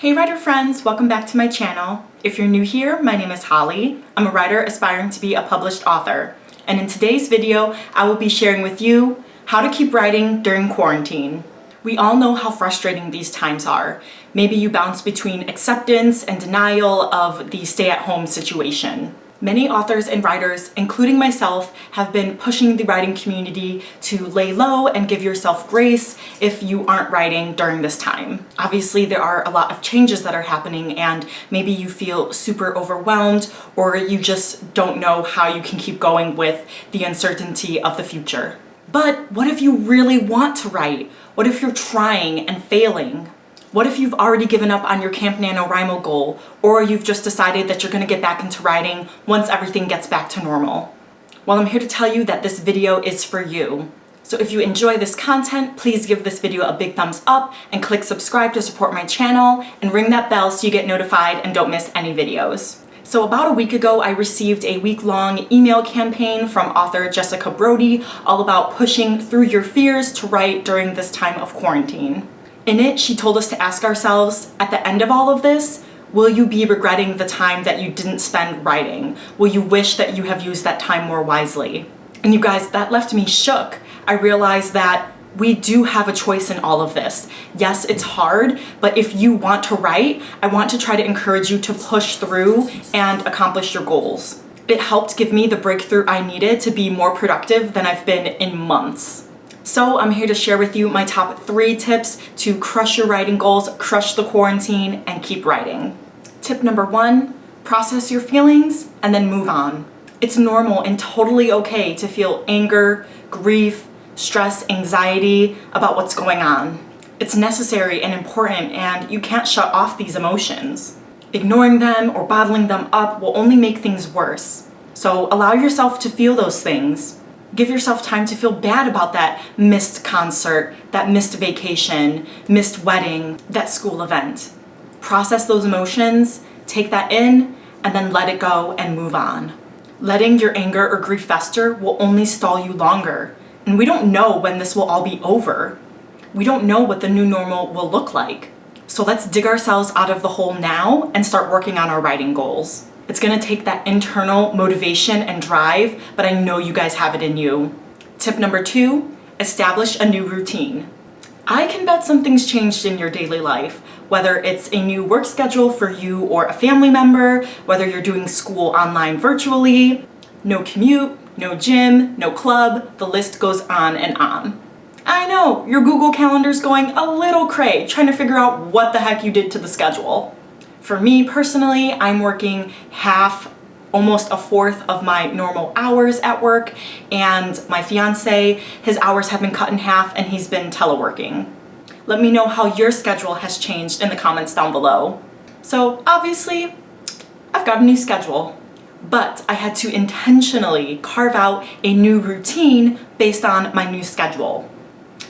Hey writer friends, welcome back to my channel. If you're new here, my name is Holly. I'm a writer aspiring to be a published author. And in today's video, I will be sharing with you how to keep writing during quarantine. We all know how frustrating these times are. Maybe you bounce between acceptance and denial of the stay-at-home situation. Many authors and writers, including myself, have been pushing the writing community to lay low and give yourself grace if you aren't writing during this time. Obviously, there are a lot of changes that are happening and maybe you feel super overwhelmed or you just don't know how you can keep going with the uncertainty of the future. But what if you really want to write? What if you're trying and failing? What if you've already given up on your Camp NaNoWriMo goal, or you've just decided that you're gonna get back into writing once everything gets back to normal? Well, I'm here to tell you that this video is for you. So if you enjoy this content, please give this video a big thumbs up and click subscribe to support my channel and ring that bell so you get notified and don't miss any videos. So about a week ago, I received a week-long email campaign from author Jessica Brody all about pushing through your fears to write during this time of quarantine. In it, she told us to ask ourselves, at the end of all of this, will you be regretting the time that you didn't spend writing? Will you wish that you have used that time more wisely? And you guys, that left me shook. I realized that we do have a choice in all of this. Yes, it's hard, but if you want to write, I want to try to encourage you to push through and accomplish your goals. It helped give me the breakthrough I needed to be more productive than I've been in months. So I'm here to share with you my top 3 tips to crush your writing goals, crush the quarantine, and keep writing. Tip number 1, process your feelings and then move on. It's normal and totally okay to feel anger, grief, stress, anxiety about what's going on. It's necessary and important, and you can't shut off these emotions. Ignoring them or bottling them up will only make things worse. So allow yourself to feel those things. Give yourself time to feel bad about that missed concert, that missed vacation, missed wedding, that school event. Process those emotions, take that in, and then let it go and move on. Letting your anger or grief fester will only stall you longer. And we don't know when this will all be over. We don't know what the new normal will look like. So let's dig ourselves out of the hole now and start working on our writing goals. It's gonna take that internal motivation and drive, but I know you guys have it in you. Tip number 2, establish a new routine. I can bet something's changed in your daily life, whether it's a new work schedule for you or a family member, whether you're doing school online virtually, no commute, no gym, no club, the list goes on and on. I know, your Google Calendar's going a little cray, trying to figure out what the heck you did to the schedule. For me personally, I'm working half, almost a fourth of my normal hours at work, and my fiance, his hours have been cut in half and he's been teleworking. Let me know how your schedule has changed in the comments down below. So obviously, I've got a new schedule, but I had to intentionally carve out a new routine based on my new schedule.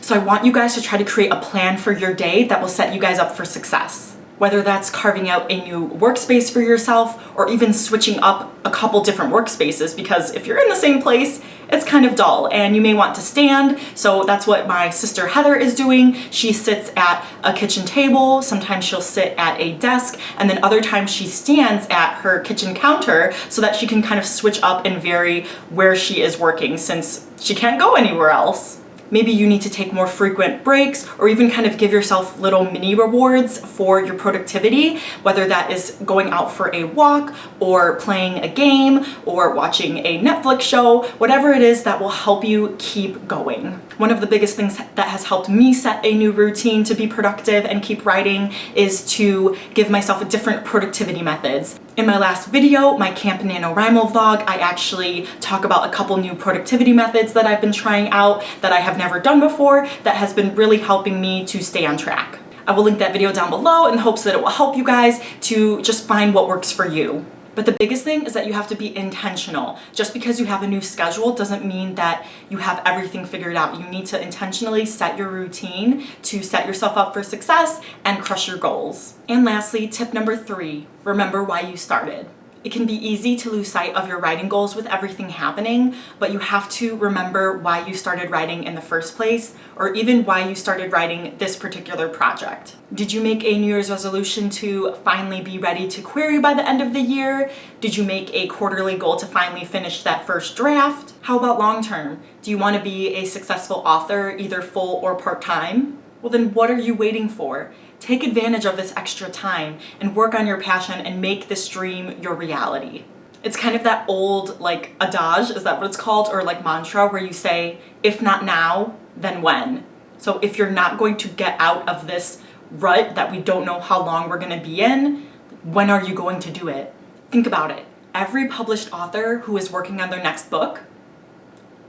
So I want you guys to try to create a plan for your day that will set you guys up for success. Whether that's carving out a new workspace for yourself or even switching up a couple different workspaces, because if you're in the same place, it's kind of dull and you may want to stand. So that's what my sister Heather is doing. She sits at a kitchen table, sometimes she'll sit at a desk, and then other times she stands at her kitchen counter so that she can kind of switch up and vary where she is working since she can't go anywhere else. Maybe you need to take more frequent breaks or even kind of give yourself little mini rewards for your productivity, whether that is going out for a walk or playing a game or watching a Netflix show, whatever it is that will help you keep going. One of the biggest things that has helped me set a new routine to be productive and keep writing is to give myself different productivity methods. In my last video, my Camp NaNoWriMo vlog, I actually talk about a couple new productivity methods that I've been trying out that I have never done before that has been really helping me to stay on track. I will link that video down below in hopes that it will help you guys to just find what works for you. But the biggest thing is that you have to be intentional. Just because you have a new schedule doesn't mean that you have everything figured out. You need to intentionally set your routine to set yourself up for success and crush your goals. And lastly, tip number 3, remember why you started. It can be easy to lose sight of your writing goals with everything happening, but you have to remember why you started writing in the first place, or even why you started writing this particular project. Did you make a New Year's resolution to finally be ready to query by the end of the year? Did you make a quarterly goal to finally finish that first draft? How about long term? Do you want to be a successful author, either full or part-time? Well, then what are you waiting for? Take advantage of this extra time and work on your passion and make this dream your reality. It's kind of that old adage, is that what it's called? Or mantra where you say, if not now, then when? So if you're not going to get out of this rut that we don't know how long we're going to be in, when are you going to do it? Think about it. Every published author who is working on their next book,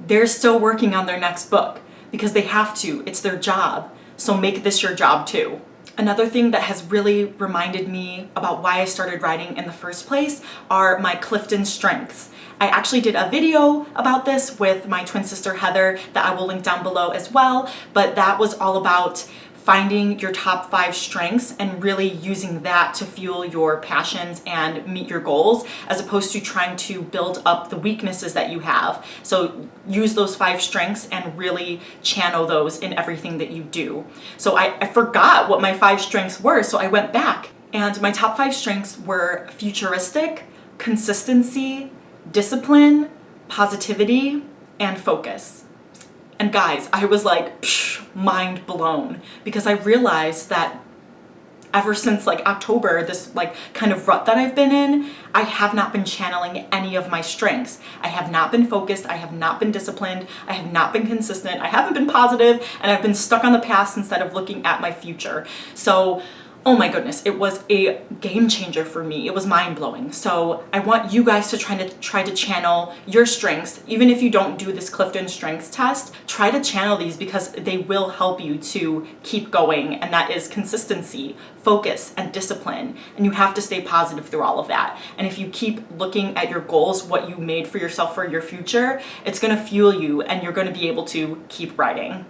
they're still working on their next book because they have to. It's their job. So make this your job too. Another thing that has really reminded me about why I started writing in the first place are my Clifton strengths. I actually did a video about this with my twin sister Heather that I will link down below as well, but that was all about finding your top 5 strengths and really using that to fuel your passions and meet your goals, as opposed to trying to build up the weaknesses that you have. So use those 5 strengths and really channel those in everything that you do. So I forgot what my 5 strengths were, so I went back. And my top 5 strengths were futuristic, consistency, discipline, positivity, and focus. And guys, I was mind blown, because I realized that ever since October, this kind of rut that I've been in, I have not been channeling any of my strengths. I have not been focused, I have not been disciplined, I have not been consistent, I haven't been positive, and I've been stuck on the past instead of looking at my future. So oh my goodness, it was a game changer for me. It was mind blowing. So I want you guys to try to channel your strengths. Even if you don't do this Clifton Strengths test, try to channel these because they will help you to keep going. And that is consistency, focus, and discipline. And you have to stay positive through all of that. And if you keep looking at your goals, what you made for yourself for your future, it's gonna fuel you and you're gonna be able to keep writing.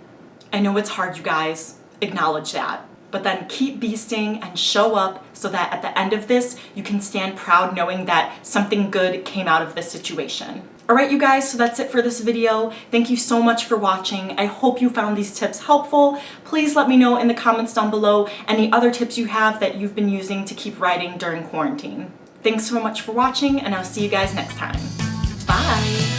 I know it's hard, you guys. Acknowledge that. But then keep beasting and show up so that at the end of this, you can stand proud knowing that something good came out of this situation. All right, you guys, so that's it for this video. Thank you so much for watching. I hope you found these tips helpful. Please let me know in the comments down below any other tips you have that you've been using to keep writing during quarantine. Thanks so much for watching, and I'll see you guys next time. Bye.